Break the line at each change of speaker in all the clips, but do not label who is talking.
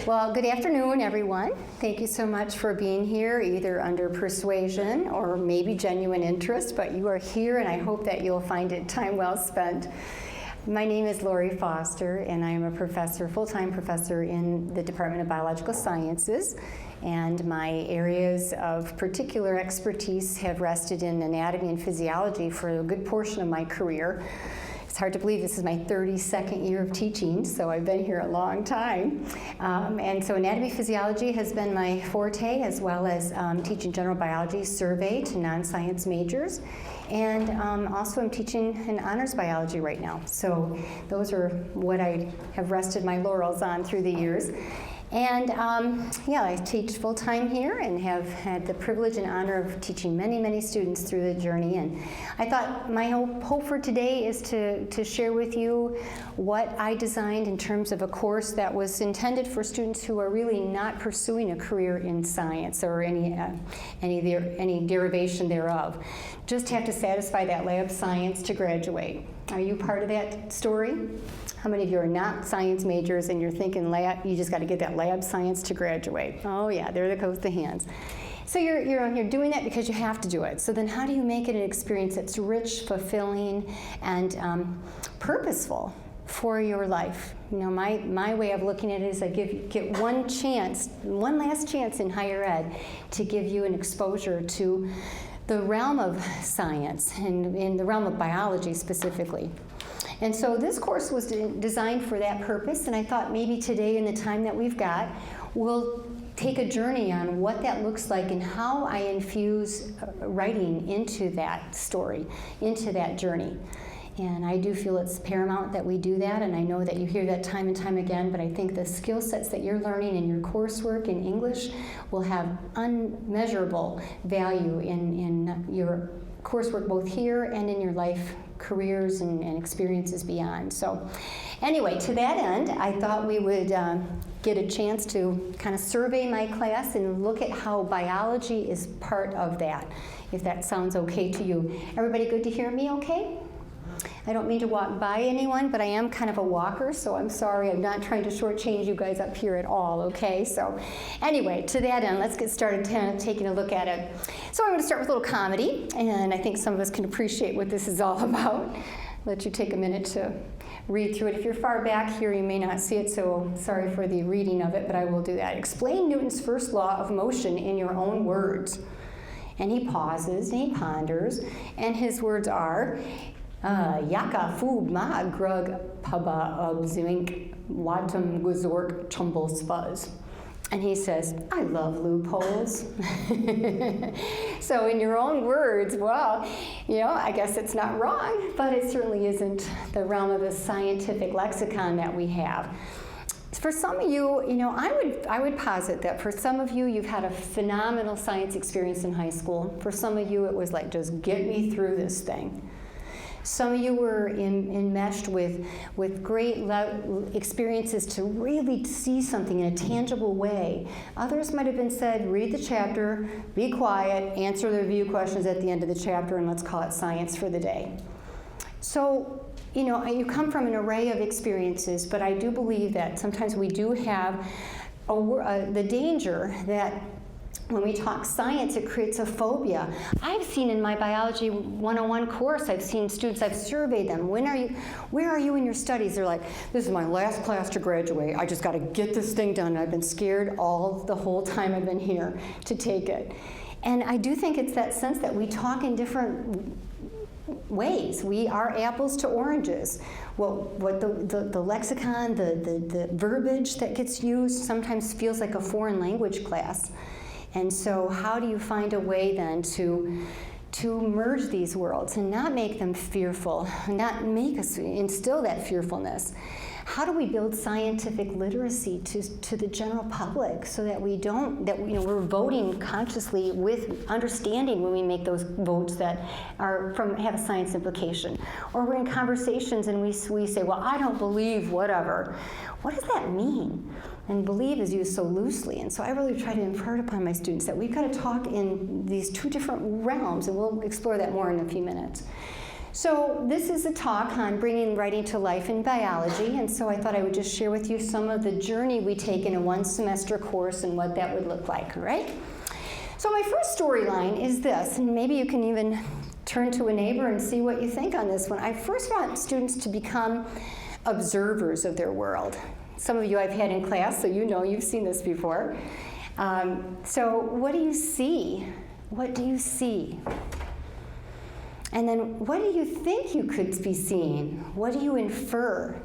Well, good afternoon, everyone. Thank you so much for being here, either under persuasion or maybe genuine interest, but you are here and I hope that you'll find it time well spent. My name is Laurie Foster and I am a professor, full-time professor in the Department of Biological Sciences, and my areas of particular expertise have rested in anatomy and physiology for a good portion of my career. It's hard to believe this is my 32nd year of teaching, so I've been here a long time. And so anatomy physiology has been my forte, as well as teaching general biology survey to non-science majors. And also I'm teaching an honors biology right now. So those are what I have rested my laurels on through the years. And yeah, I teach full-time here and have had the privilege and honor of teaching many, many students through the journey. And I thought my hope for today is to share with you what I designed in terms of a course that was intended for students who are really not pursuing a career in science or any derivation thereof. Just have to satisfy that lab science to graduate. Are you part of that story? How many of you are not science majors and you're thinking lab, you just got to get that lab science to graduate? Oh yeah, there goes the hands. So you're doing that because you have to do it. So then how do you make it an experience that's rich, fulfilling, and purposeful for your life? You know, my way of looking at it is I get one last chance in higher ed to give you an exposure to the realm of science and in the realm of biology specifically. And so this course was designed for that purpose, and I thought maybe today in the time that we've got, we'll take a journey on what that looks like and how I infuse writing into that story, into that journey. And I do feel it's paramount that we do that, and I know that you hear that time and time again, but I think the skill sets that you're learning in your coursework in English will have unmeasurable value in your coursework both here and in your life careers and experiences beyond. So anyway, to that end, I thought we would get a chance to kind of survey my class and look at how biology is part of that, if that sounds okay to you. Everybody good to hear me okay? I don't mean to walk by anyone, but I am kind of a walker, so I'm sorry. I'm not trying to shortchange you guys up here at all, okay? So anyway, to that end, let's get started taking a look at it. So I'm going to start with a little comedy, and I think some of us can appreciate what this is all about. Let you take a minute to read through it. If you're far back here, you may not see it, so sorry for the reading of it, but I will do that. Explain Newton's first law of motion in your own words. And he pauses, and he ponders, and his words are, Yaka fub ma grug paba obzink watum guzork tumble spuzz. And he says, I love loopholes. So in your own words, well, you know, I guess it's not wrong, but it certainly isn't the realm of the scientific lexicon that we have. For some of you, you know, I would posit that for some of you, you've had a phenomenal science experience in high school. For some of you, it was like, just get me through this thing. Some of you were enmeshed with great experiences to really see something in a tangible way. Others might have been said, read the chapter, be quiet, answer the review questions at the end of the chapter, and let's call it science for the day. So, you know, you come from an array of experiences, but I do believe that sometimes we do have the danger that when we talk science, it creates a phobia. I've seen in my biology 101 course, I've seen students, I've surveyed them, where are you in your studies? They're like, this is my last class to graduate. I just got to get this thing done. I've been scared the whole time I've been here to take it. And I do think it's that sense that we talk in different ways. We are apples to oranges. What the lexicon, the verbiage that gets used sometimes feels like a foreign language class. And so how do you find a way then to merge these worlds and not make them fearful, not make us instill that fearfulness? How do we build scientific literacy to the general public so that we're voting consciously with understanding when we make those votes that have a science implication? Or we're in conversations and we say, well, I don't believe whatever. What does that mean? And believe is used so loosely. And so I really try to impart upon my students that we've got to talk in these two different realms, and we'll explore that more in a few minutes. So this is a talk on bringing writing to life in biology, and so I thought I would just share with you some of the journey we take in a one semester course and what that would look like, all right? So my first storyline is this, and maybe you can even turn to a neighbor and see what you think on this one. I first want students to become observers of their world. Some of you I've had in class, so you know you've seen this before. So what do you see? What do you see? And then what do you think you could be seeing? What do you infer?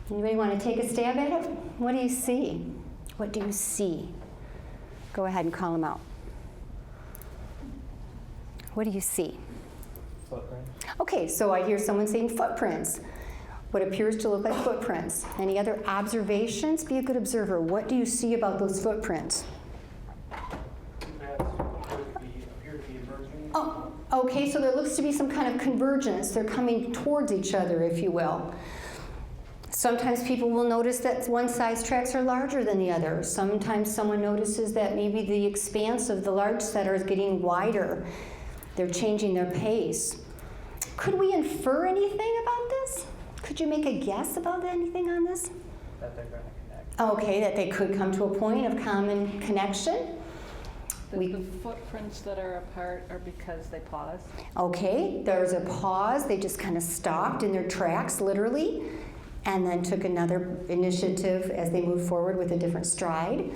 Anybody want to take a stab at it? What do you see? What do you see? Go ahead and call them out. What do you see?
Footprints.
Okay, so I hear someone saying footprints. What appears to look like footprints. Any other observations? Be a good observer. What do you see about those footprints?
Appear to be emerging.
Oh, okay, so there looks to be some kind of convergence. They're coming towards each other, if you will. Sometimes people will notice that one size tracks are larger than the other. Sometimes someone notices that maybe the expanse of the large setter is getting wider. They're changing their pace. Could we infer anything about this? Could you make a guess about anything on this?
That they're going to connect.
Okay, that they could come to a point of common connection.
The footprints that are apart are because they pause.
Okay, there's a pause. They just kind of stopped in their tracks, literally, and then took another initiative as they moved forward with a different stride.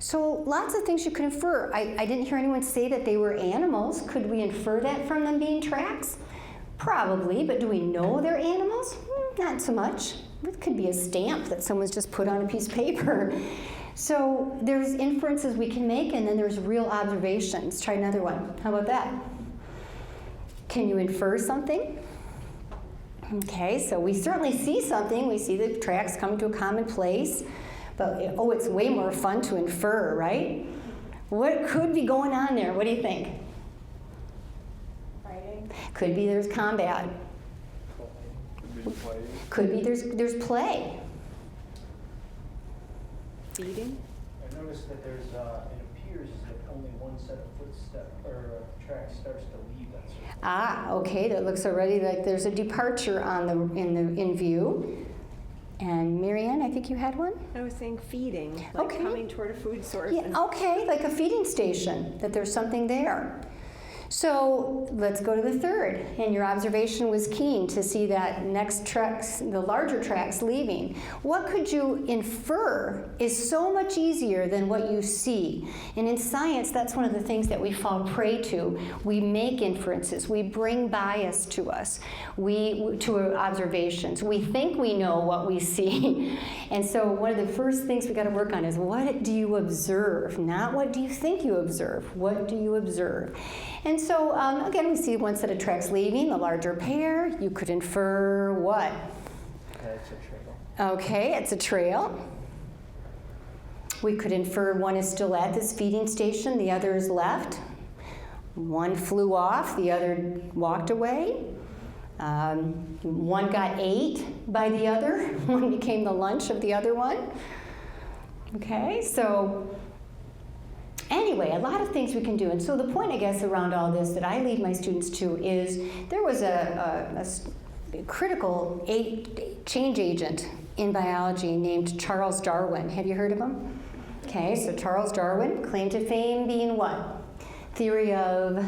So lots of things you could infer. I didn't hear anyone say that they were animals. Could we infer that from them being tracks? Probably, but do we know they're animals? Not so much. It could be a stamp that someone's just put on a piece of paper. So there's inferences we can make, and then there's real observations. Try another one. How about that? Can you infer something? Okay, so we certainly see something. We see the tracks coming to a common place. But, oh, it's way more fun to infer, right? What could be going on there? What do you think?
Fighting.
Could be there's combat.
Could be play.
Could be there's play.
Feeding?
I noticed that there's, it appears as if only one set of footsteps or tracks starts to leave that circle.
Ah, okay, that looks already like there's a departure on in view. And Marianne, I think you had one?
I was saying feeding, like
Okay.
coming toward a food source.
Yeah, okay, like a feeding station, that there's something there. So let's go to the third. And your observation was keen to see that next tracks, the larger tracks leaving. What could you infer is so much easier than what you see. And in science, that's one of the things that we fall prey to. We make inferences. We bring bias to us, to our observations. We think we know what we see. And so one of the first things we got to work on is what do you observe? Not what do you think you observe. What do you observe? And so, again, we see one set of tracks leaving, the larger pair. You could infer what?
It's a trail.
Okay, it's a trail. We could infer one is still at this feeding station, the other is left. One flew off, the other walked away. One got ate by the other. One became the lunch of the other one. Okay, so anyway, a lot of things we can do. And so the point, I guess, around all this that I lead my students to is there was a critical change agent in biology named Charles Darwin. Have you heard of him? Okay, so Charles Darwin, claim to fame being what? Theory of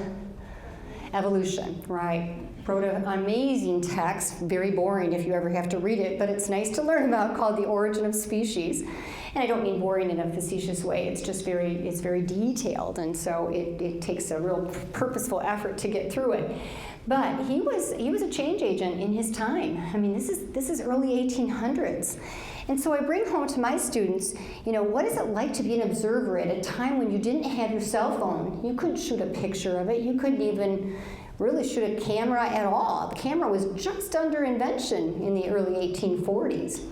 evolution, right? Wrote an amazing text, very boring if you ever have to read it, but it's nice to learn about, called The Origin of Species. And I don't mean boring in a facetious way, it's just very detailed, and so it takes a real purposeful effort to get through it. But he was a change agent in his time. I mean, this is early 1800s. And so I bring home to my students, what is it like to be an observer at a time when you didn't have your cell phone? You couldn't shoot a picture of it. You couldn't even really shoot a camera at all. The camera was just under invention in the early 1840s.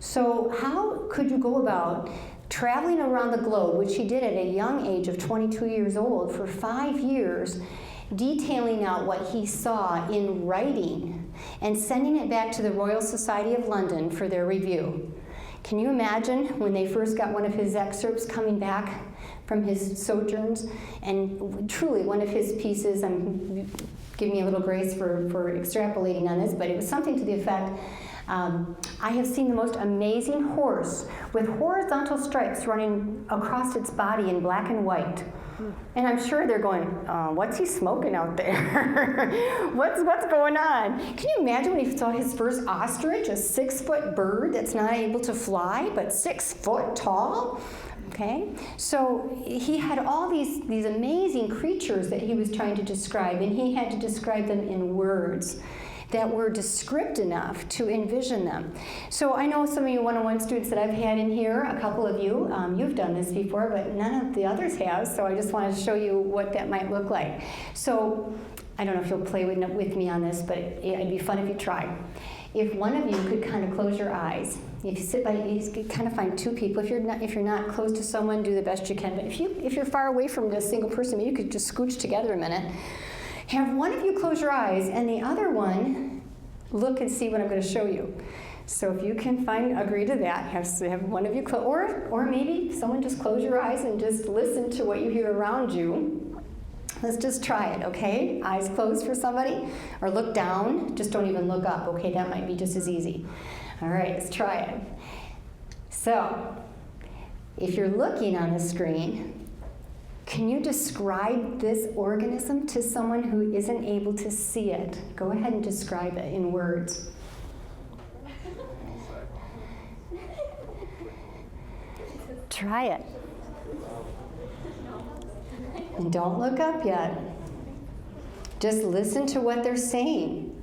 So how could you go about traveling around the globe, which he did at a young age of 22 years old, for 5 years, detailing out what he saw in writing and sending it back to the Royal Society of London for their review? Can you imagine when they first got one of his excerpts coming back from his sojourns? And truly, one of his pieces, I'm give me a little grace for extrapolating on this, but it was something to the effect, I have seen the most amazing horse with horizontal stripes running across its body in black and white. And I'm sure they're going, what's he smoking out there? what's going on? Can you imagine when he saw his first ostrich, a 6-foot bird that's not able to fly, but 6 foot tall? Okay, so he had all these amazing creatures that he was trying to describe, and he had to describe them in words that were descriptive enough to envision them. So I know some of you one-on-one students that I've had in here, a couple of you, you've done this before, but none of the others have, so I just wanted to show you what that might look like. So I don't know if you'll play with me on this, but it'd be fun if you try. If one of you could kind of close your eyes, if you sit by, you could kind of find 2 people. If you're not close to someone, do the best you can. But if you're far away from a single person, maybe you could just scooch together a minute. Have one of you close your eyes, and the other one look and see what I'm going to show you. So if you can agree to that, have one of you close, or maybe someone just close your eyes and just listen to what you hear around you. Let's just try it, okay? Eyes closed for somebody, or look down. Just don't even look up, okay? That might be just as easy. All right, let's try it. So, if you're looking on the screen, can you describe this organism to someone who isn't able to see it? Go ahead and describe it in words. Try it. And don't look up yet. Just listen to what they're saying.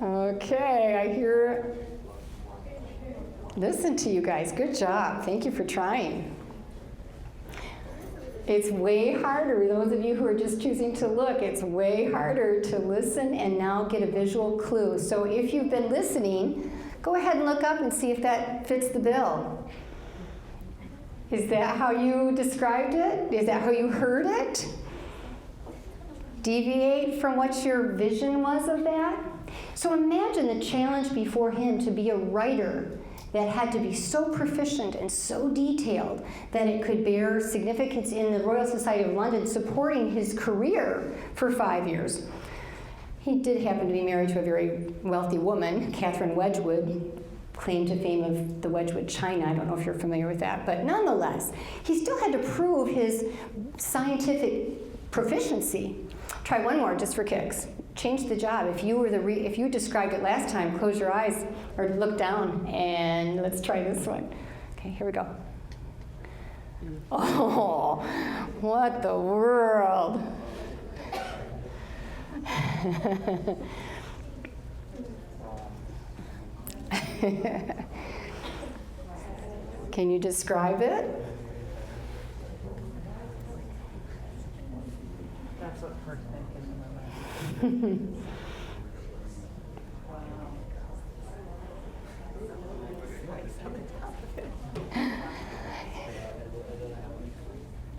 Okay, I hear. Listen to you guys. Good job. Thank you for trying. It's way harder, those of you who are just choosing to look, it's way harder to listen and now get a visual clue. So if you've been listening, go ahead and look up and see if that fits the bill. Is that how you described it? Is that how you heard it? Deviate from what your vision was of that? So imagine the challenge before him to be a writer that had to be so proficient and so detailed that it could bear significance in the Royal Society of London, supporting his career for 5 years. He did happen to be married to a very wealthy woman, Catherine Wedgwood, claim to fame of the Wedgwood China. I don't know if you're familiar with that, but nonetheless, he still had to prove his scientific proficiency. Try one more just for kicks. Change the job. If you described it last time, close your eyes or look down, and let's try this one. Okay, here we go. Oh, what the world. Can you describe it?
That's what first thing came to my mind.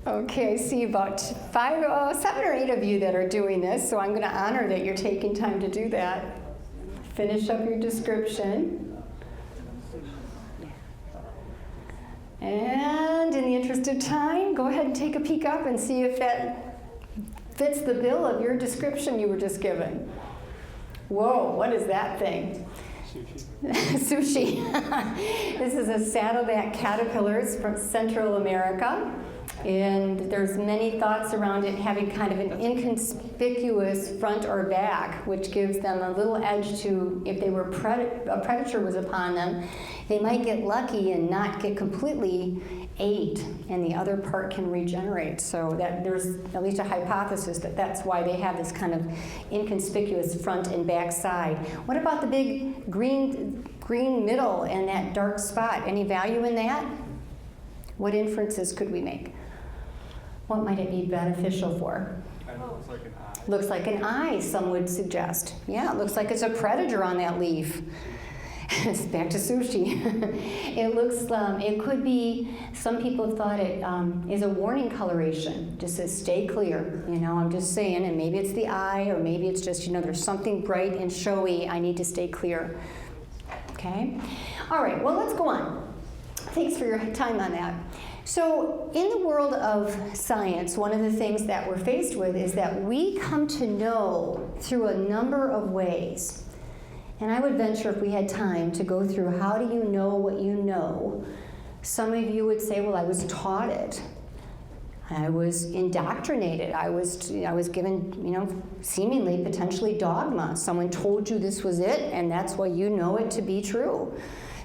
Okay, I see about 7 or 8 of you that are doing this, so I'm going to honor that you're taking time to do that. Finish up your description. And in the interest of time, go ahead and take a peek up and see if that fits the bill of your description you were just given. Whoa, what is that thing? Sushi. This is a saddleback caterpillar. It's from Central America. And there's many thoughts around it having kind of an inconspicuous front or back, which gives them a little edge to, if they were a predator was upon them, they might get lucky and not get completely ate, and the other part can regenerate. So that there's at least a hypothesis that that's why they have this kind of inconspicuous front and back side. What about the big green middle and that dark spot? Any value in that? What inferences could we make? What might it be beneficial for?
It looks like an eye.
Looks like an eye, some would suggest. Yeah, it looks like it's a predator on that leaf. It's back to sushi. It looks, it could be, some people have thought it is a warning coloration. Just says stay clear, I'm just saying, and maybe it's the eye, or maybe it's just, there's something bright and showy, I need to stay clear. Okay? All right, well, let's go on. Thanks for your time on that. So in the world of science, one of the things that we're faced with is that we come to know through a number of ways. And I would venture, if we had time, to go through how do you know what you know. Some of you would say, well, I was taught it. I was indoctrinated. I was given, seemingly, potentially dogma. Someone told you this was it, and that's why you know it to be true.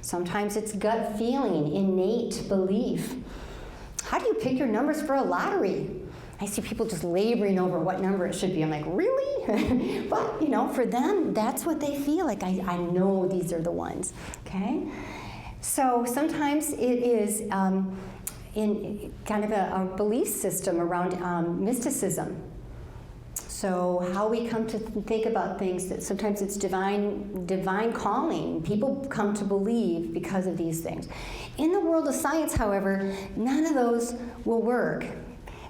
Sometimes it's gut feeling, innate belief. How do you pick your numbers for a lottery? I see people just laboring over what number it should be. I'm like, really? But, for them, that's what they feel like. I know these are the ones, okay? So sometimes it is in kind of a belief system around mysticism. So how we come to think about things, that sometimes it's divine calling. People come to believe because of these things. In the world of science, however, none of those will work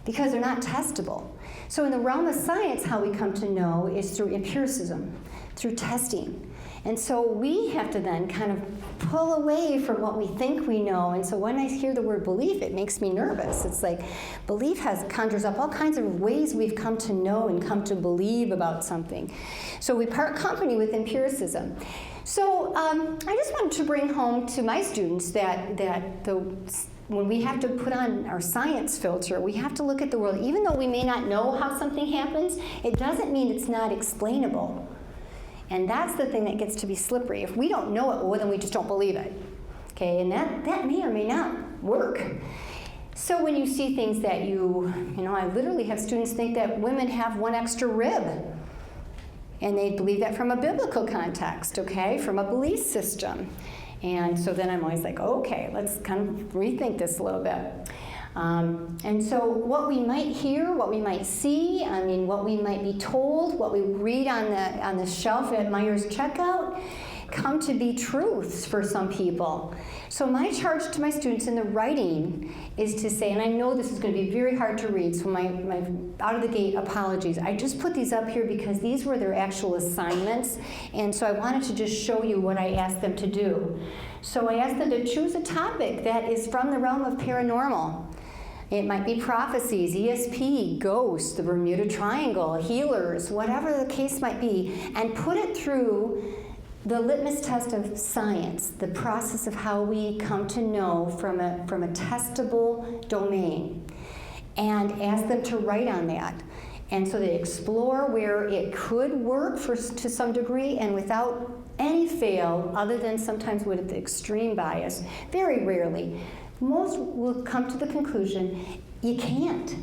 because they're not testable. So in the realm of science, how we come to know is through empiricism, through testing. And so we have to then kind of pull away from what we think we know. And so when I hear the word belief, it makes me nervous. It's like belief conjures up all kinds of ways we've come to know and come to believe about something. So we part company with empiricism. So I just wanted to bring home to my students that when we have to put on our science filter, we have to look at the world. Even though we may not know how something happens, it doesn't mean it's not explainable. And that's the thing that gets to be slippery. If we don't know it, well, then we just don't believe it. Okay, and that may or may not work. So when you see things that I literally have students think that women have one extra rib. And they believe that from a biblical context, okay, from a belief system. And so then I'm always like, okay, let's kind of rethink this a little bit. And so what we might hear, what we might see, what we might be told, what we read on the shelf at Meyer's checkout, come to be truths for some people. So my charge to my students in the writing is to say, and I know this is going to be very hard to read, so my out of the gate apologies. I just put these up here because these were their actual assignments, and so I wanted to just show you what I asked them to do. So I asked them to choose a topic that is from the realm of paranormal. It might be prophecies, ESP, ghosts, the Bermuda Triangle, healers, whatever the case might be, and put it through the litmus test of science, the process of how we come to know from a testable domain, and ask them to write on that. And so they explore where it could work to some degree and without any fail, other than sometimes with the extreme bias, very rarely. Most will come to the conclusion, you can't.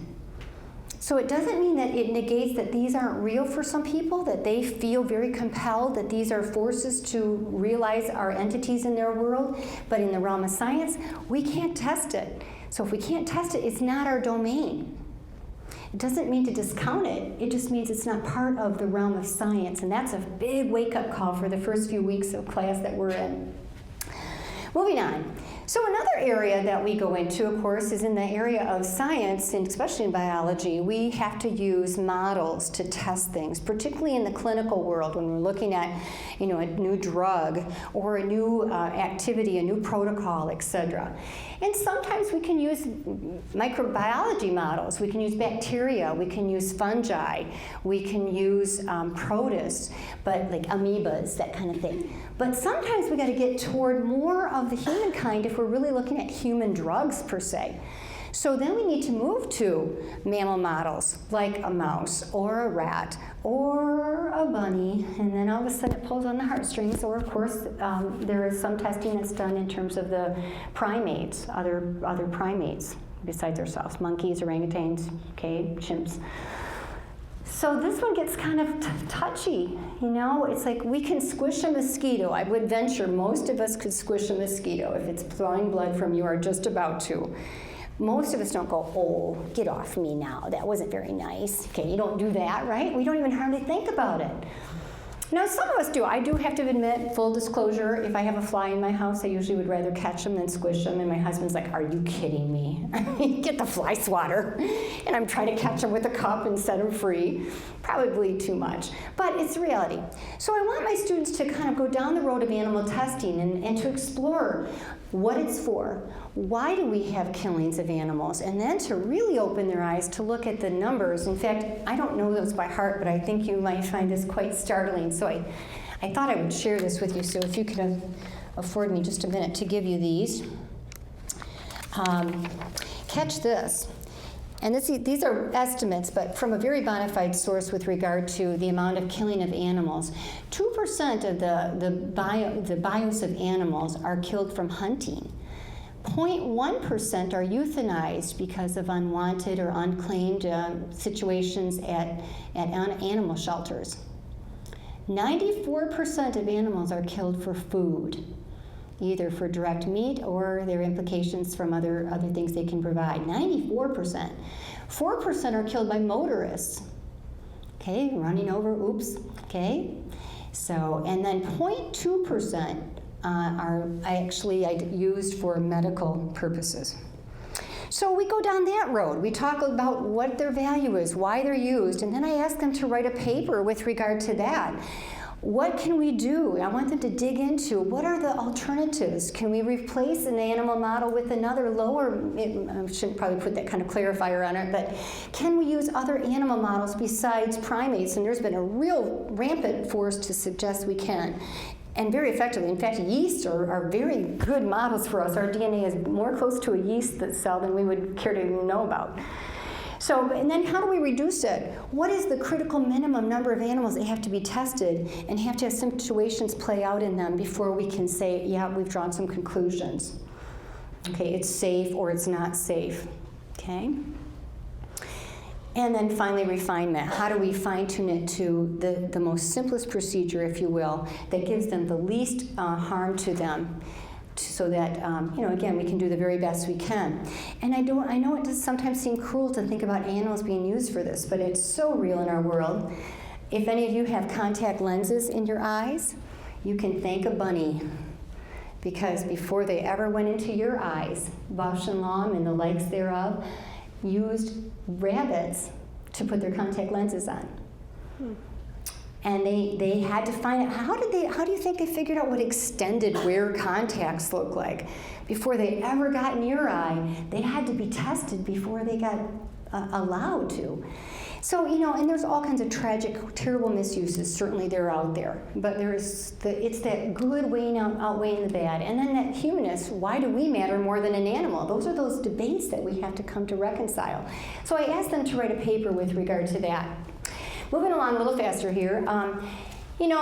So it doesn't mean that it negates that these aren't real for some people, that they feel very compelled that these are forces to realize are entities in their world, but in the realm of science, we can't test it. So if we can't test it, it's not our domain. It doesn't mean to discount it, it just means it's not part of the realm of science, and that's a big wake-up call for the first few weeks of class that we're in. Moving on. So another area that we go into, of course, is in the area of science, and especially in biology. We have to use models to test things, particularly in the clinical world when we're looking at, a new drug or a new activity, a new protocol, etc. And sometimes we can use microbiology models. We can use bacteria. We can use fungi. We can use protists, but like amoebas, that kind of thing. But sometimes we got to get toward more of the human kind if we're really looking at human drugs per se. So then we need to move to mammal models, like a mouse or a rat or a bunny, and then all of a sudden it pulls on the heartstrings, or of course there is some testing that's done in terms of the primates, other primates besides ourselves, monkeys, orangutans, okay, chimps. So this one gets kind of touchy, It's like we can squish a mosquito. I would venture most of us could squish a mosquito if it's drawing blood from you or just about to. Most of us don't go, oh, get off me now. That wasn't very nice. Okay, you don't do that, right? We don't even hardly think about it. Now, some of us do. I do have to admit, full disclosure, if I have a fly in my house, I usually would rather catch them than squish them. And my husband's like, are you kidding me? Get the fly swatter. And I'm trying to catch them with a cup and set them free. Probably too much. But it's reality. So I want my students to kind of go down the road of animal testing and to explore what it's for, why do we have killings of animals, and then to really open their eyes to look at the numbers. In fact, I don't know those by heart, but I think you might find this quite startling. So I thought I would share this with you, so if you could afford me just a minute to give you these. Catch this. And these are estimates, but from a very bona fide source with regard to the amount of killing of animals. 2% of the bios of animals are killed from hunting. 0.1% are euthanized because of unwanted or unclaimed situations at animal shelters. 94% of animals are killed for food, either for direct meat or their implications from other things they can provide. 94%. 4% are killed by motorists. Okay, running over, oops, okay. So, and then 0.2% are actually used for medical purposes. So we go down that road. We talk about what their value is, why they're used, and then I ask them to write a paper with regard to that. What can we do? I want them to dig into what are the alternatives. Can we replace an animal model with another lower, I shouldn't probably put that kind of clarifier on it, but can we use other animal models besides primates? And there's been a real rampant force to suggest we can. And very effectively. In fact, yeasts are very good models for us. Our DNA is more close to a yeast cell than we would care to even know about. So, and then how do we reduce it? What is the critical minimum number of animals that have to be tested and have to have situations play out in them before we can say, yeah, we've drawn some conclusions. Okay, it's safe or it's not safe. Okay? And then finally, refinement. How do we fine-tune it to the most simplest procedure, if you will, that gives them the least harm to them, so that, again, we can do the very best we can. And I know it does sometimes seem cruel to think about animals being used for this, but it's so real in our world. If any of you have contact lenses in your eyes, you can thank a bunny, because before they ever went into your eyes, Bausch and Lomb and the likes thereof used rabbits to put their contact lenses on. And they had to find out, how do you think they figured out what extended wear contacts look like? Before they ever got in your eye, they had to be tested before they got allowed to. So, and there's all kinds of tragic, terrible misuses. Certainly they're out there. But it's that good outweighing the bad. And then that humanness, why do we matter more than an animal? Those are those debates that we have to come to reconcile. So I asked them to write a paper with regard to that. Moving along a little faster here.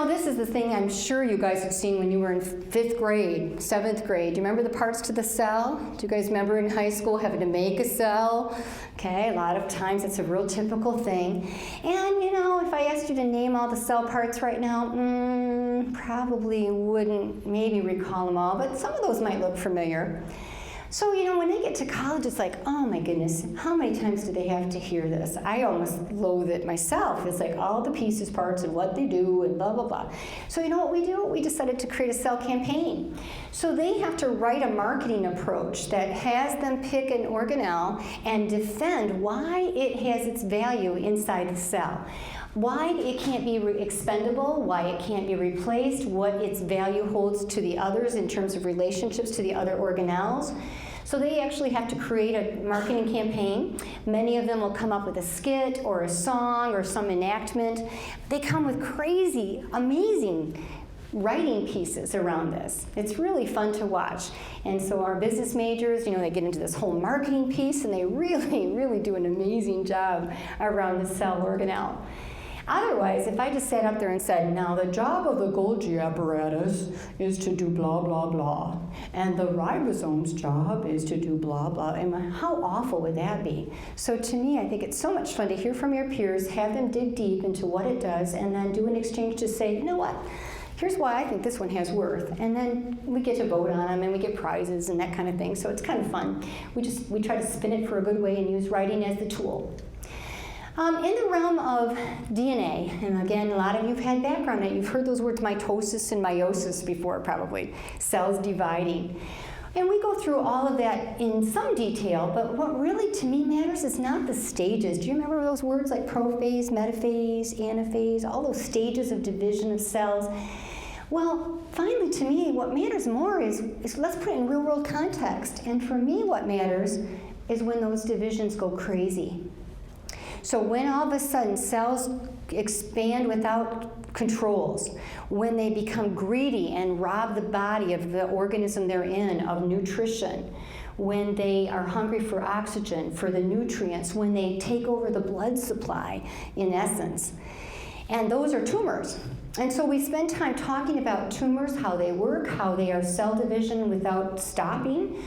This is the thing I'm sure you guys have seen when you were in 5th grade, 7th grade. Do you remember the parts to the cell? Do you guys remember in high school having to make a cell? Okay, a lot of times it's a real typical thing. And, if I asked you to name all the cell parts right now, probably wouldn't maybe recall them all, but some of those might look familiar. So, when they get to college, it's like, oh my goodness, how many times do they have to hear this? I almost loathe it myself. It's like all the pieces, parts, and what they do, and blah, blah, blah. So you know what we do? We decided to create a cell campaign. So they have to write a marketing approach that has them pick an organelle and defend why it has its value inside the cell. Why it can't be expendable, why it can't be replaced, what its value holds to the others in terms of relationships to the other organelles. So they actually have to create a marketing campaign. Many of them will come up with a skit or a song or some enactment. They come with crazy, amazing writing pieces around this. It's really fun to watch. And so our business majors, they get into this whole marketing piece, and they really, really do an amazing job around the cell organelle. Otherwise, if I just sat up there and said, now the job of the Golgi apparatus is to do blah, blah, blah, and the ribosome's job is to do blah, blah, and how awful would that be? So to me, I think it's so much fun to hear from your peers, have them dig deep into what it does, and then do an exchange to say, you know what? Here's why I think this one has worth. And then we get to vote on them, and we get prizes and that kind of thing. So it's kind of fun. We try to spin it for a good way and use writing as the tool. In the realm of DNA, and again, a lot of you have had background in it. You've heard those words mitosis and meiosis before, probably. Cells dividing. And we go through all of that in some detail, but what really to me matters is not the stages. Do you remember those words like prophase, metaphase, anaphase, all those stages of division of cells? Well, finally, to me, what matters more is let's put it in real-world context. And for me, what matters is when those divisions go crazy. So when all of a sudden cells expand without controls, when they become greedy and rob the body of the organism they're in of nutrition, when they are hungry for oxygen, for the nutrients, when they take over the blood supply, in essence. And those are tumors. And so we spend time talking about tumors, how they work, how they are cell division without stopping.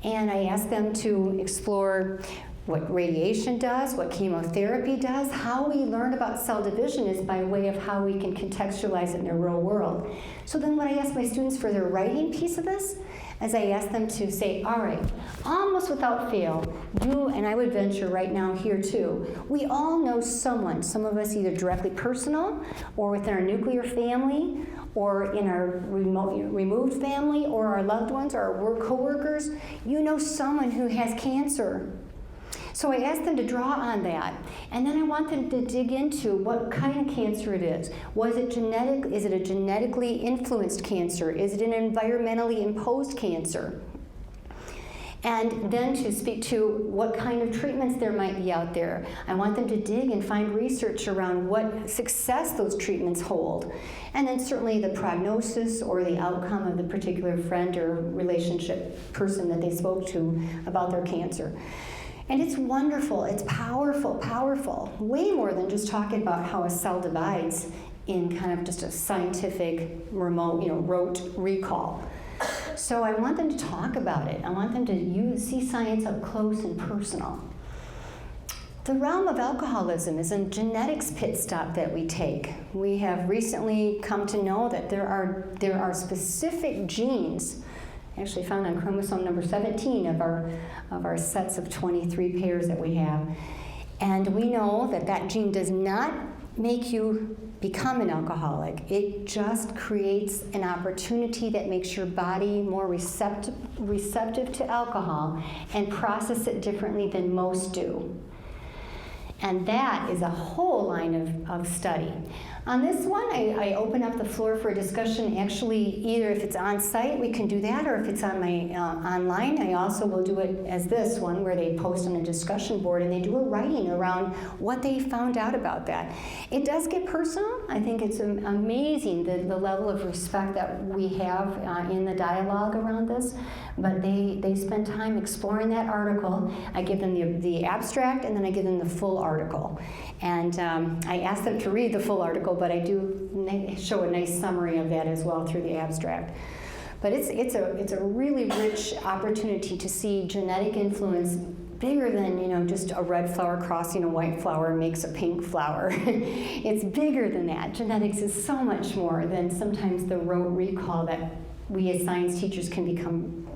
And I ask them to explore what radiation does, what chemotherapy does. How we learn about cell division is by way of how we can contextualize it in the real world. So then when I ask my students for their writing piece of this, as I ask them to say, all right, almost without fail, you, and I would venture right now here too, we all know someone, some of us either directly personal, or within our nuclear family, or in our removed family, or our loved ones, or our co-workers, you know someone who has cancer. So I ask them to draw on that, and then I want them to dig into what kind of cancer it is. Was it genetic? Is it a genetically influenced cancer? Is it an environmentally imposed cancer? And then to speak to what kind of treatments there might be out there. I want them to dig and find research around what success those treatments hold. And then certainly the prognosis or the outcome of the particular friend or relationship person that they spoke to about their cancer. And it's wonderful, it's powerful, powerful. Way more than just talking about how a cell divides in kind of just a scientific, remote, rote recall. So I want them to talk about it. I want them to see science up close and personal. The realm of alcoholism is a genetics pit stop that we take. We have recently come to know that there are specific genes actually found on chromosome number 17 of our sets of 23 pairs that we have. And we know that that gene does not make you become an alcoholic. It just creates an opportunity that makes your body more receptive to alcohol and process it differently than most do. And that is a whole line of study. On this one, I open up the floor for a discussion. Actually, either if it's on site, we can do that, or if it's on my online, I also will do it as this one, where they post on a discussion board and they do a writing around what they found out about that. It does get personal. I think it's amazing the level of respect that we have in the dialogue around this. But they spend time exploring that article. I give them the abstract, and then I give them the full article. And I ask them to read the full article, but I do show a nice summary of that as well through the abstract. But it's a really rich opportunity to see genetic influence bigger than just a red flower crossing a white flower makes a pink flower. It's bigger than that. Genetics is so much more than sometimes the rote recall that we as science teachers can become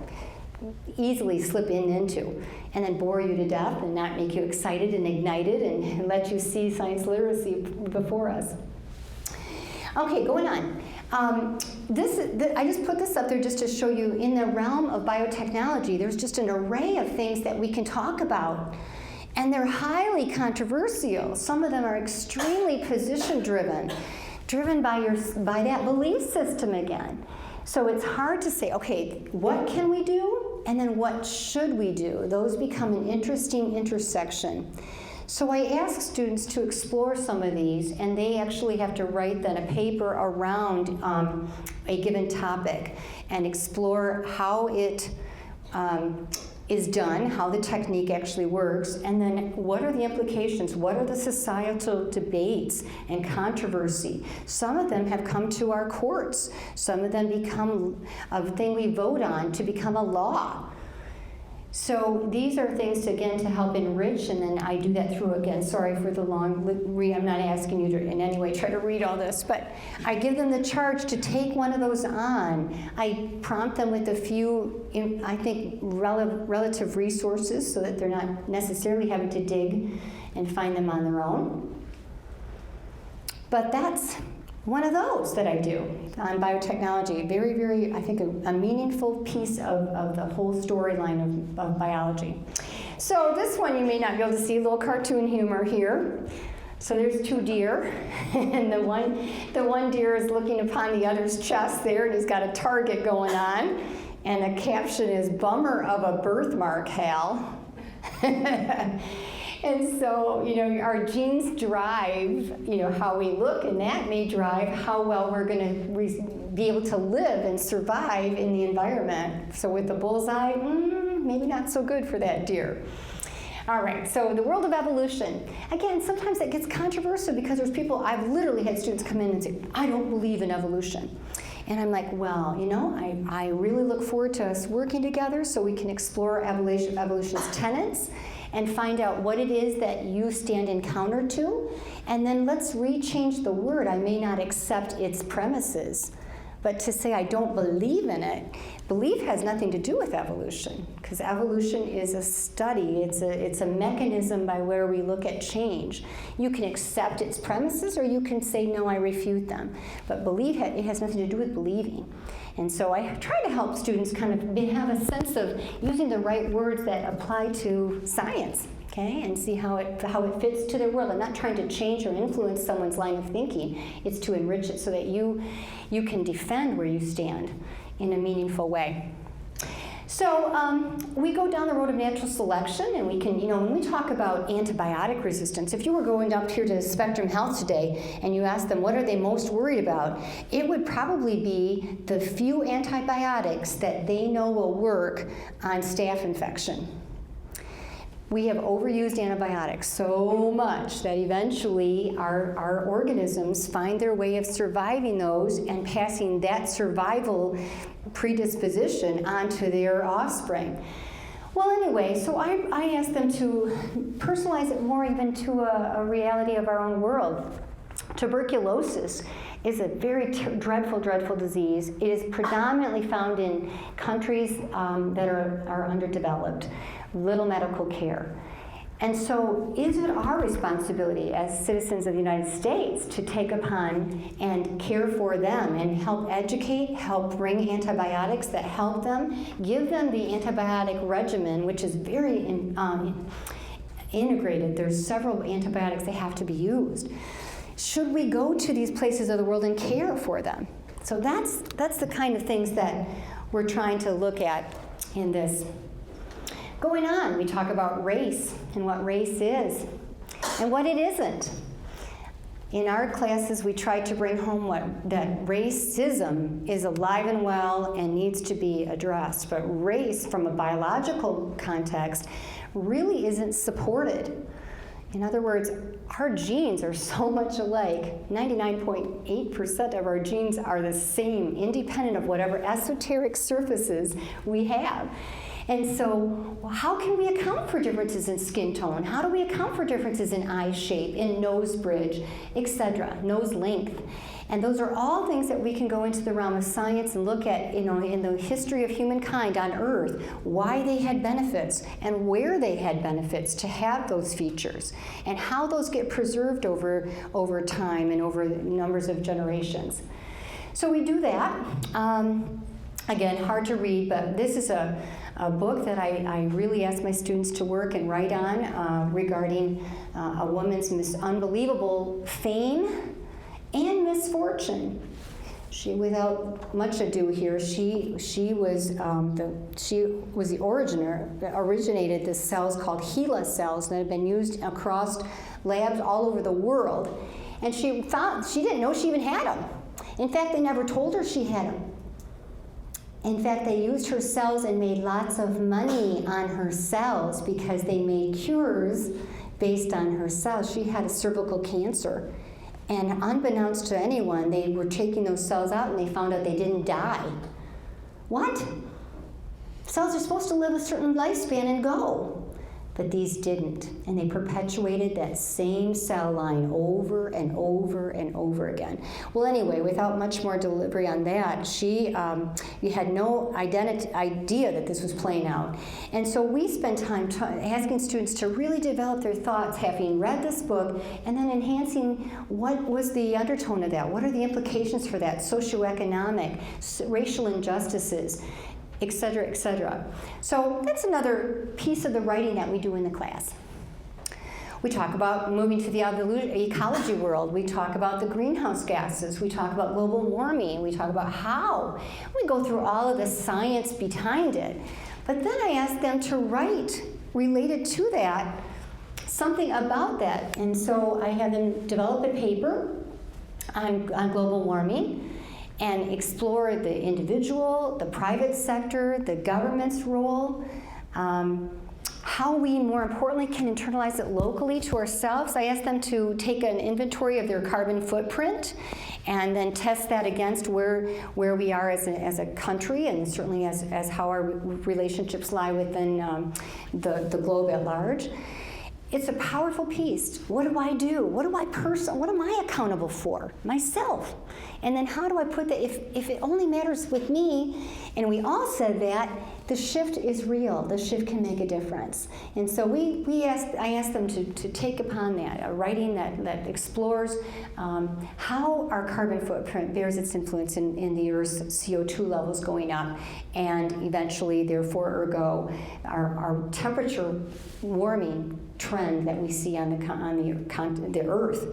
easily slip into, and then bore you to death and not make you excited and ignited and let you see science literacy before us. Okay, going on. I just put this up there just to show you in the realm of biotechnology, there's just an array of things that we can talk about. And they're highly controversial. Some of them are extremely position-driven by that belief system again. So it's hard to say, okay, what can we do? And then what should we do? Those become an interesting intersection. So I ask students to explore some of these, and they actually have to write then a paper around a given topic and explore how it is done, how the technique actually works, and then what are the implications, what are the societal debates and controversy. Some of them have come to our courts. Some of them become a thing we vote on to become a law. So these are things, again, to help enrich, and then I do that through, again, sorry for the long read. I'm not asking you to in any way try to read all this, but I give them the charge to take one of those on. I prompt them with a few, I think, relative resources so that they're not necessarily having to dig and find them on their own. But that's one of those that I do on biotechnology. Very, very, I think, a meaningful piece of the whole storyline of biology. So this one you may not be able to see, a little cartoon humor here. So there's two deer, and the one deer is looking upon the other's chest there, and he's got a target going on, and the caption is, "Bummer of a birthmark, Hal." And so, our genes drive, how we look, and that may drive how well we're going to be able to live and survive in the environment. So with the bullseye, maybe not so good for that deer. All right, so the world of evolution. Again, sometimes that gets controversial because there's people, I've literally had students come in and say, "I don't believe in evolution." And I'm like, well, I really look forward to us working together so we can explore evolution's tenets and find out what it is that you stand in counter to. And then let's rechange the word. I may not accept its premises, but to say I don't believe in it, belief has nothing to do with evolution, because evolution is a study. It's a mechanism by where we look at change. You can accept its premises, or you can say, no, I refute them. But belief, it has nothing to do with believing. And so I try to help students kind of have a sense of using the right words that apply to science, okay, and see how it fits to their world. I'm not trying to change or influence someone's line of thinking. It's to enrich it so that you can defend where you stand in a meaningful way. So we go down the road of natural selection, and we can, when we talk about antibiotic resistance, if you were going up here to Spectrum Health today and you asked them what are they most worried about, it would probably be the few antibiotics that they know will work on staph infection. We have overused antibiotics so much that eventually our organisms find their way of surviving those and passing that survival predisposition onto their offspring. Well, anyway, so I asked them to personalize it more even to a reality of our own world. Tuberculosis is a very dreadful, dreadful disease. It is predominantly found in countries that are underdeveloped, little medical care. And so is it our responsibility as citizens of the United States to take upon and care for them and help educate, help bring antibiotics that help them, give them the antibiotic regimen, which is very integrated. There's several antibiotics that have to be used. Should we go to these places of the world and care for them? So that's the kind of things that we're trying to look at in this. Going on, we talk about race and what race is and what it isn't. In our classes, we try to bring home that racism is alive and well and needs to be addressed. But race, from a biological context, really isn't supported. In other words, our genes are so much alike. 99.8% of our genes are the same, independent of whatever esoteric surfaces we have. And so, how can we account for differences in skin tone? How do we account for differences in eye shape, in nose bridge, etc., nose length? And those are all things that we can go into the realm of science and look at, in the history of humankind on Earth, why they had benefits and where they had benefits to have those features, and how those get preserved over time and over numbers of generations. So we do that. Again, hard to read, but this is a book that I really ask my students to work and write on regarding a woman's unbelievable fame and misfortune. She, without much ado here, she originated the cells called HeLa cells that have been used across labs all over the world, and she didn't know she even had them. In fact, they never told her she had them. In fact, they used her cells and made lots of money on her cells because they made cures based on her cells. She had a cervical cancer, and unbeknownst to anyone, they were taking those cells out and they found out they didn't die. What? Cells are supposed to live a certain lifespan and go. But these didn't, and they perpetuated that same cell line over and over and over again. Well, anyway, without much more delivery on that, you had no idea that this was playing out. And so we spent time asking students to really develop their thoughts, having read this book, and then enhancing what was the undertone of that, what are the implications for that, socioeconomic, racial injustices, etc., etc. So that's another piece of the writing that we do in the class. We talk about moving to the ecology world. We talk about the greenhouse gases. We talk about global warming. We talk about how. We go through all of the science behind it. But then I ask them to write, related to that, something about that. And so I had them develop a paper on global warming and explore the individual, the private sector, the government's role, how we, more importantly, can internalize it locally to ourselves. I asked them to take an inventory of their carbon footprint and then test that against where we are as a country, and certainly as how our relationships lie within the globe at large. It's a powerful piece. What do I do? What am I accountable for? Myself. And then how do I put that, if it only matters with me, and we all said that, the shift is real. The shift can make a difference. And so I asked them to take upon that, a writing that explores how our carbon footprint bears its influence in the Earth's CO2 levels going up, and eventually, therefore, ergo, our temperature warming trend that we see on the Earth.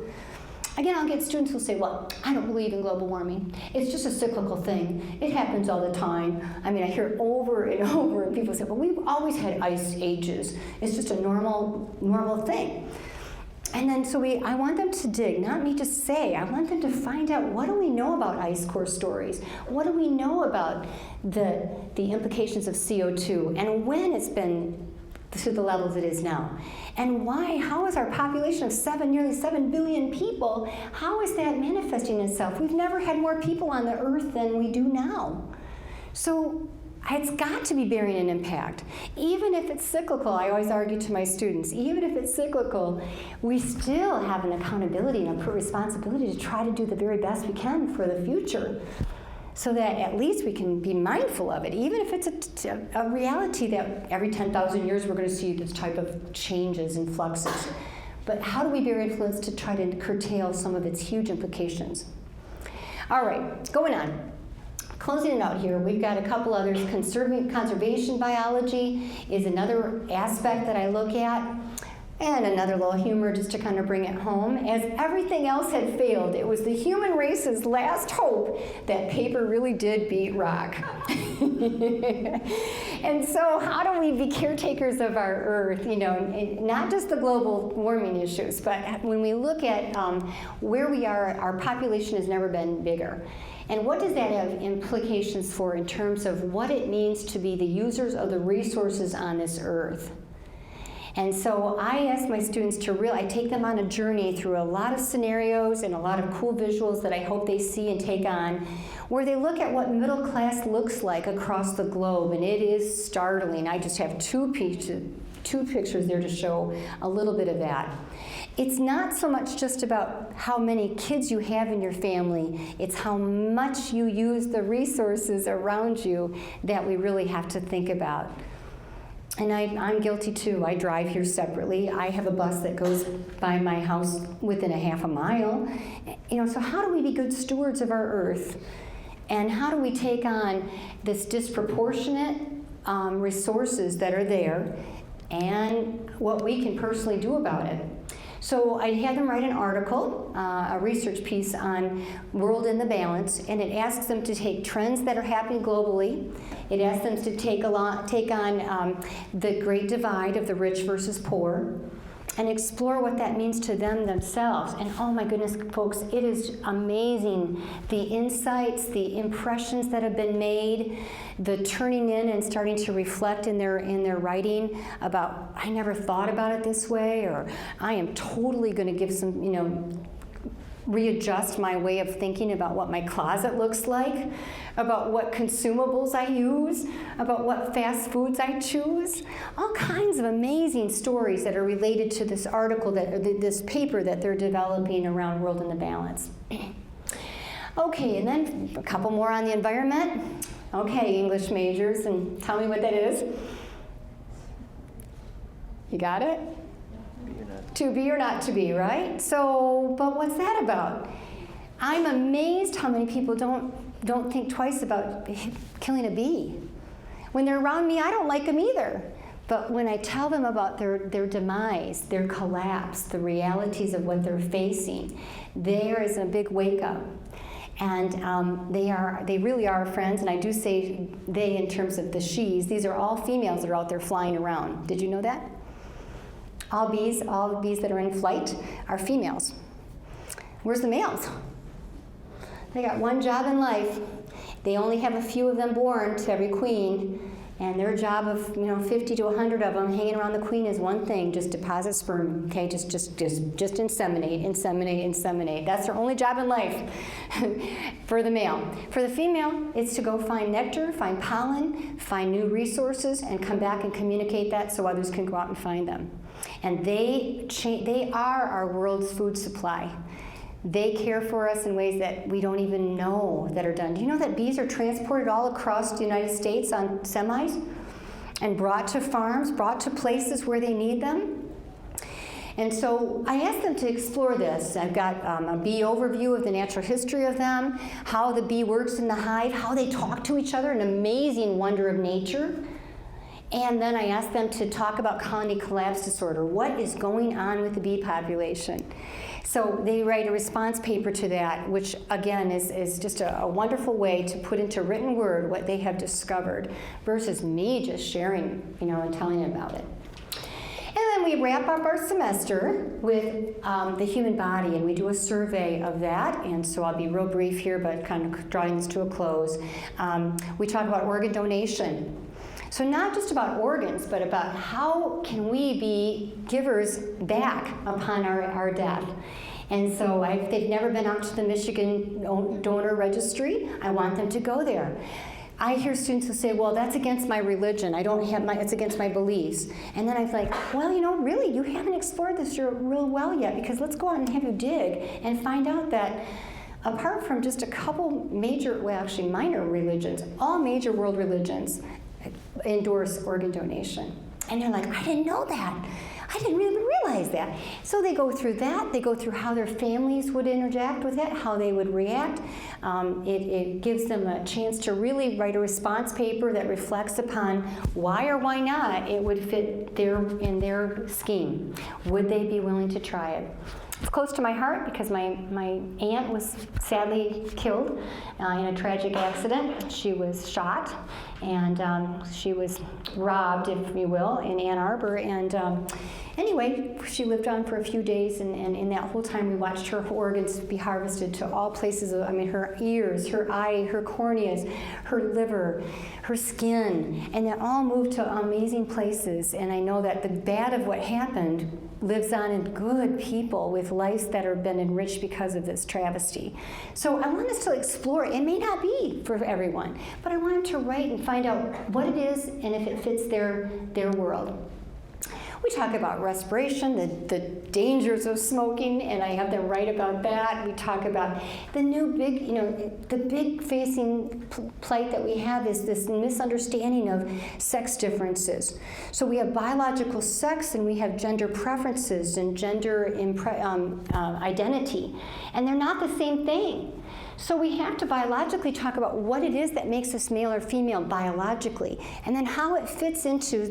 Again, I'll get students who'll say, well, I don't believe in global warming. It's just a cyclical thing. It happens all the time. I mean, I hear it over and over, and people say, well, we've always had ice ages. It's just a normal thing. And then I want them to dig, not me to say. I want them to find out, what do we know about ice core stories? What do we know about the implications of CO2 and when it's been to the levels it is now? And why? How is our population of nearly 7 billion people, how is that manifesting itself? We've never had more people on the earth than we do now. So it's got to be bearing an impact. Even if it's cyclical, I always argue to my students, even if it's cyclical, we still have an accountability and a responsibility to try to do the very best we can for the future, so that at least we can be mindful of it, even if it's a reality that every 10,000 years we're going to see this type of changes and fluxes. But how do we bear influence to try to curtail some of its huge implications? All right, going on. Closing it out here, we've got a couple others. Conservation biology is another aspect that I look at. And another little humor just to kind of bring it home. As everything else had failed, it was the human race's last hope that paper really did beat rock. And so how do we be caretakers of our Earth? You know, not just the global warming issues, but when we look at where we are, our population has never been bigger. And what does that have implications for in terms of what it means to be the users of the resources on this Earth? And so I ask my students I take them on a journey through a lot of scenarios and a lot of cool visuals that I hope they see and take on, where they look at what middle class looks like across the globe, and it is startling. I just have two pictures there to show a little bit of that. It's not so much just about how many kids you have in your family, it's how much you use the resources around you that we really have to think about. And I'm guilty too. I drive here separately. I have a bus that goes by my house within a half a mile. You know, so how do we be good stewards of our Earth? And how do we take on this disproportionate resources that are there and what we can personally do about it? So I had them write an article, a research piece on World in the Balance, and it asks them to take trends that are happening globally. It asks them to take on the great divide of the rich versus poor, and explore what that means to them themselves. And oh my goodness, folks, it is amazing. The insights, the impressions that have been made, the turning in and starting to reflect in their writing about, I never thought about it this way, or I am totally going to give some, readjust my way of thinking about what my closet looks like, about what consumables I use, about what fast foods I choose. All kinds of amazing stories that are related to this article, this paper that they're developing around World in the Balance. Okay, and then a couple more on the environment. Okay, English majors, and tell me what that is. You got it? To be or not to be, right? So, but what's that about? I'm amazed how many people don't think twice about killing a bee. When they're around me, I don't like them either. But when I tell them about their demise, their collapse, the realities of what they're facing, there is a big wake up. And they really are friends, and I do say they in terms of the she's. These are all females that are out there flying around. Did you know that? All bees that are in flight are females. Where's the males? They got one job in life. They only have a few of them born to every queen, and their job of 50 to 100 of them hanging around the queen is one thing: just deposit sperm. Okay, just inseminate. That's their only job in life. For the male. For the female, it's to go find nectar, find pollen, find new resources, and come back and communicate that so others can go out and find them. And they are our world's food supply. They care for us in ways that we don't even know that are done. Do you know that bees are transported all across the United States on semis and brought to farms, brought to places where they need them? And so I asked them to explore this. I've got a bee overview of the natural history of them, how the bee works in the hive, how they talk to each other, an amazing wonder of nature. And then I asked them to talk about colony collapse disorder. What is going on with the bee population? So they write a response paper to that, which again is just a wonderful way to put into written word what they have discovered versus me just sharing, and telling them about it. And then we wrap up our semester with the human body, and we do a survey of that. And so I'll be real brief here, but kind of drawing this to a close. We talk about organ donation. So not just about organs, but about how can we be givers back upon our death. And so they've never been out to the Michigan Donor Registry. I want them to go there. I hear students who say, well, that's against my religion. It's against my beliefs. And then I'm like, well, really, you haven't explored this real well yet, because let's go out and have you dig and find out that apart from just a couple minor religions, all major world religions endorse organ donation. And they're like, I didn't know that. I didn't really realize that. So they go through that. They go through how their families would interact with it, how they would react. It gives them a chance to really write a response paper that reflects upon why or why not it would fit in their scheme. Would they be willing to try it? It's close to my heart because my aunt was sadly killed in a tragic accident. She was shot, and she was robbed, if you will, in Ann Arbor. And anyway, she lived on for a few days, and in that whole time we watched her organs be harvested to all places. Her ears, her eye, her corneas, her liver, her skin, and it all moved to amazing places. And I know that the bad of what happened lives on in good people with lives that have been enriched because of this travesty. So I want us to explore. It may not be for everyone, but I want them to write and find out what it is and if it fits their world. We talk about respiration, the dangers of smoking, and I have them write about that. We talk about the new big, the big facing plight that we have is this misunderstanding of sex differences. So we have biological sex, and we have gender preferences and gender identity, and they're not the same thing. So we have to biologically talk about what it is that makes us male or female biologically, and then how it fits into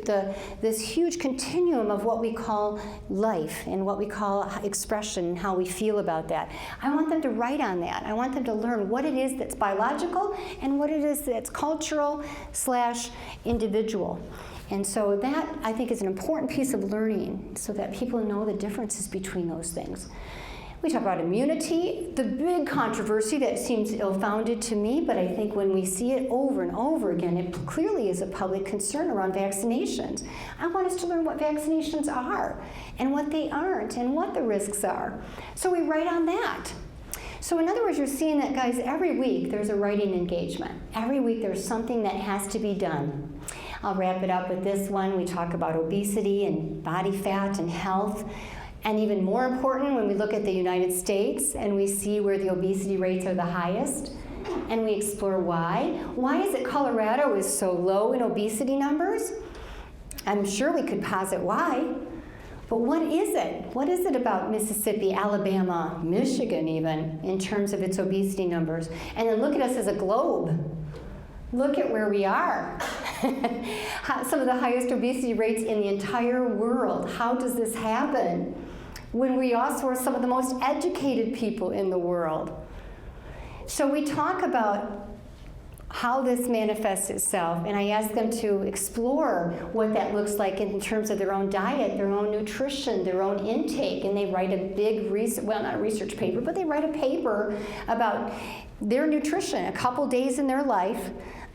this huge continuum of what we call life and what we call expression and how we feel about that. I want them to write on that. I want them to learn what it is that's biological and what it is that's cultural/individual. And so that, I think, is an important piece of learning so that people know the differences between those things. We talk about immunity, the big controversy that seems ill-founded to me, but I think when we see it over and over again, it clearly is a public concern around vaccinations. I want us to learn what vaccinations are and what they aren't and what the risks are. So we write on that. So in other words, you're seeing that, guys, every week there's a writing engagement. Every week there's something that has to be done. I'll wrap it up with this one. We talk about obesity and body fat and health. And even more important, when we look at the United States and we see where the obesity rates are the highest, and we explore why. Why is it Colorado is so low in obesity numbers? I'm sure we could posit why. But what is it? What is it about Mississippi, Alabama, Michigan even, in terms of its obesity numbers? And then look at us as a globe. Look at where we are. some of the highest obesity rates in the entire world. How does this happen when we also are some of the most educated people in the world? So we talk about how this manifests itself, and I ask them to explore what that looks like in terms of their own diet, their own nutrition, their own intake, and they write a big not a research paper, but they write a paper about their nutrition, a couple days in their life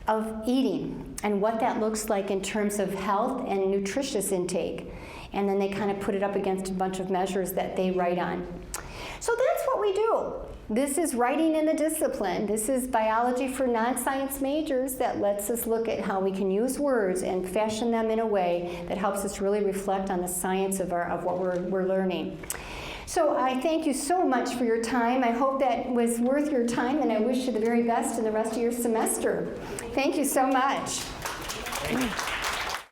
of eating, and what that looks like in terms of health and nutritious intake. And then they kind of put it up against a bunch of measures that they write on. So that's what we do. This is writing in the discipline. This is biology for non-science majors that lets us look at how we can use words and fashion them in a way that helps us really reflect on the science of what we're learning. So I thank you so much for your time. I hope that was worth your time, and I wish you the very best in the rest of your semester. Thank you so much.